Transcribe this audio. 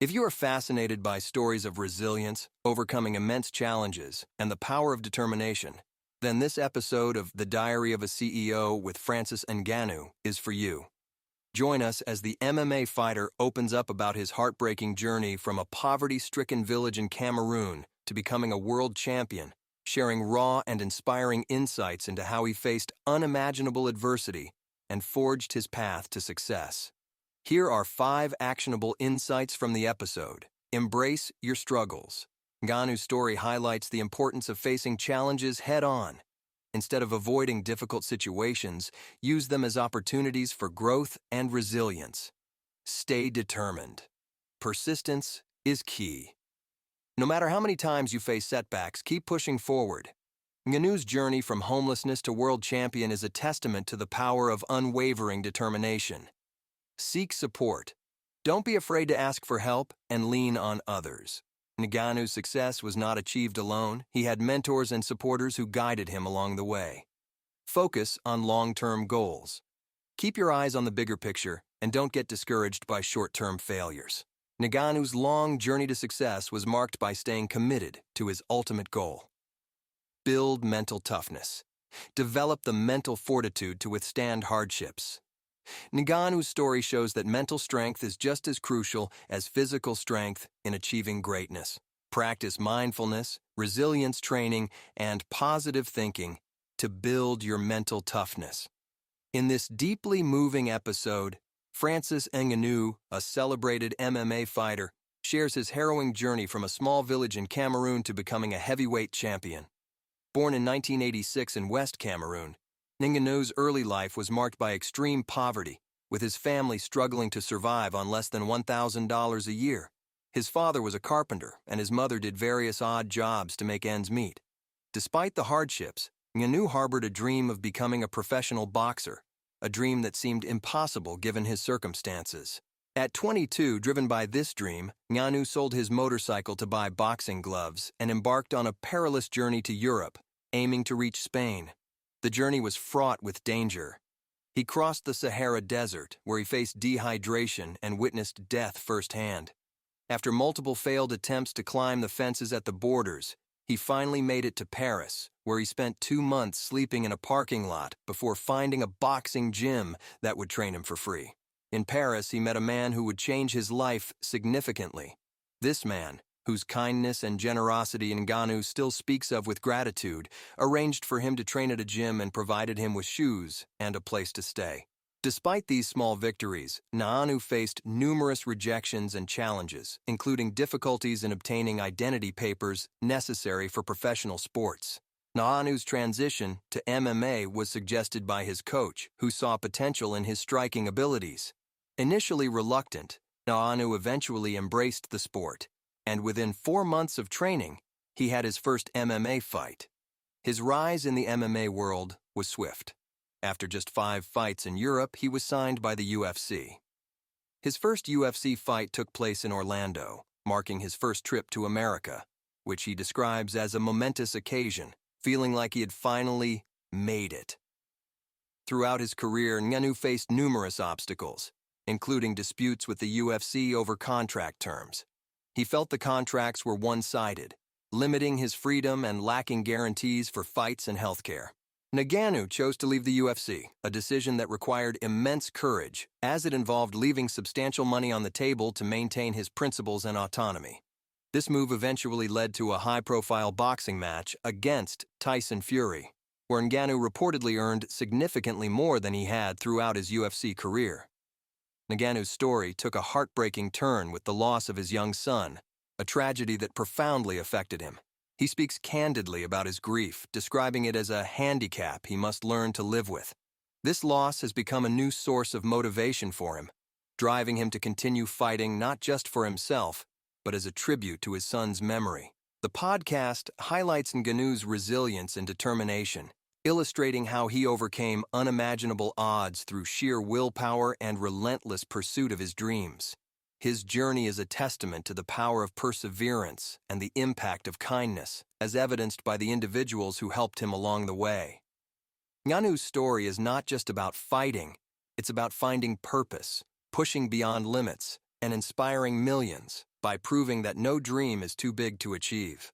If you are fascinated by stories of resilience, overcoming immense challenges, and the power of determination, then this episode of The Diary of a CEO with Francis Ngannou is for you. Join us as the MMA fighter opens up about his heartbreaking journey from a poverty-stricken village in Cameroon to becoming a world champion, sharing raw and inspiring insights into how he faced unimaginable adversity and forged his path to success. Here are 5 actionable insights from the episode. Embrace your struggles. Ngannou's story highlights the importance of facing challenges head-on. Instead of avoiding difficult situations, use them as opportunities for growth and resilience. Stay determined. Persistence is key. No matter how many times you face setbacks, keep pushing forward. Ngannou's journey from homelessness to world champion is a testament to the power of unwavering determination. Seek support. Don't be afraid to ask for help and lean on others. Ngannou's success was not achieved alone. He had mentors and supporters who guided him along the way. Focus on long-term goals. Keep your eyes on the bigger picture and don't get discouraged by short-term failures. Ngannou's long journey to success was marked by staying committed to his ultimate goal. Build mental toughness. Develop the mental fortitude to withstand hardships. Ngannou's story shows that mental strength is just as crucial as physical strength in achieving greatness. Practice mindfulness, resilience training, and positive thinking to build your mental toughness. In this deeply moving episode, Francis Ngannou, a celebrated MMA fighter, shares his harrowing journey from a small village in Cameroon to becoming a heavyweight champion. Born in 1986 in West Cameroon, Ngannou's early life was marked by extreme poverty, with his family struggling to survive on less than $1,000 a year. His father was a carpenter, and his mother did various odd jobs to make ends meet. Despite the hardships, Ngannou harbored a dream of becoming a professional boxer, a dream that seemed impossible given his circumstances. At 22, driven by this dream, Ngannou sold his motorcycle to buy boxing gloves and embarked on a perilous journey to Europe, aiming to reach Spain. The journey was fraught with danger. He crossed the Sahara Desert, where he faced dehydration and witnessed death firsthand. After multiple failed attempts to climb the fences at the borders, he finally made it to Paris, where he spent 2 months sleeping in a parking lot before finding a boxing gym that would train him for free. In Paris, he met a man who would change his life significantly. This man, whose kindness and generosity Ngannou still speaks of with gratitude, arranged for him to train at a gym and provided him with shoes and a place to stay. Despite these small victories, Ngannou faced numerous rejections and challenges, including difficulties in obtaining identity papers necessary for professional sports. Ngannou's transition to MMA was suggested by his coach, who saw potential in his striking abilities. Initially reluctant, Ngannou eventually embraced the sport, and within 4 months of training, he had his first MMA fight. His rise in the MMA world was swift. After just 5 fights in Europe, he was signed by the UFC. His first UFC fight took place in Orlando, marking his first trip to America, which he describes as a momentous occasion, feeling like he had finally made it. Throughout his career, Ngannou faced numerous obstacles, including disputes with the UFC over contract terms. He felt the contracts were one-sided, limiting his freedom and lacking guarantees for fights and healthcare. Ngannou chose to leave the UFC, a decision that required immense courage, as it involved leaving substantial money on the table to maintain his principles and autonomy. This move eventually led to a high-profile boxing match against Tyson Fury, where Ngannou reportedly earned significantly more than he had throughout his UFC career. Ngannou's story took a heartbreaking turn with the loss of his young son, a tragedy that profoundly affected him. He speaks candidly about his grief, describing it as a handicap he must learn to live with. This loss has become a new source of motivation for him, driving him to continue fighting not just for himself, but as a tribute to his son's memory. The podcast highlights Ngannou's resilience and determination, illustrating how he overcame unimaginable odds through sheer willpower and relentless pursuit of his dreams. His journey is a testament to the power of perseverance and the impact of kindness, as evidenced by the individuals who helped him along the way. Ngannou's story is not just about fighting, it's about finding purpose, pushing beyond limits, and inspiring millions. by proving that no dream is too big to achieve.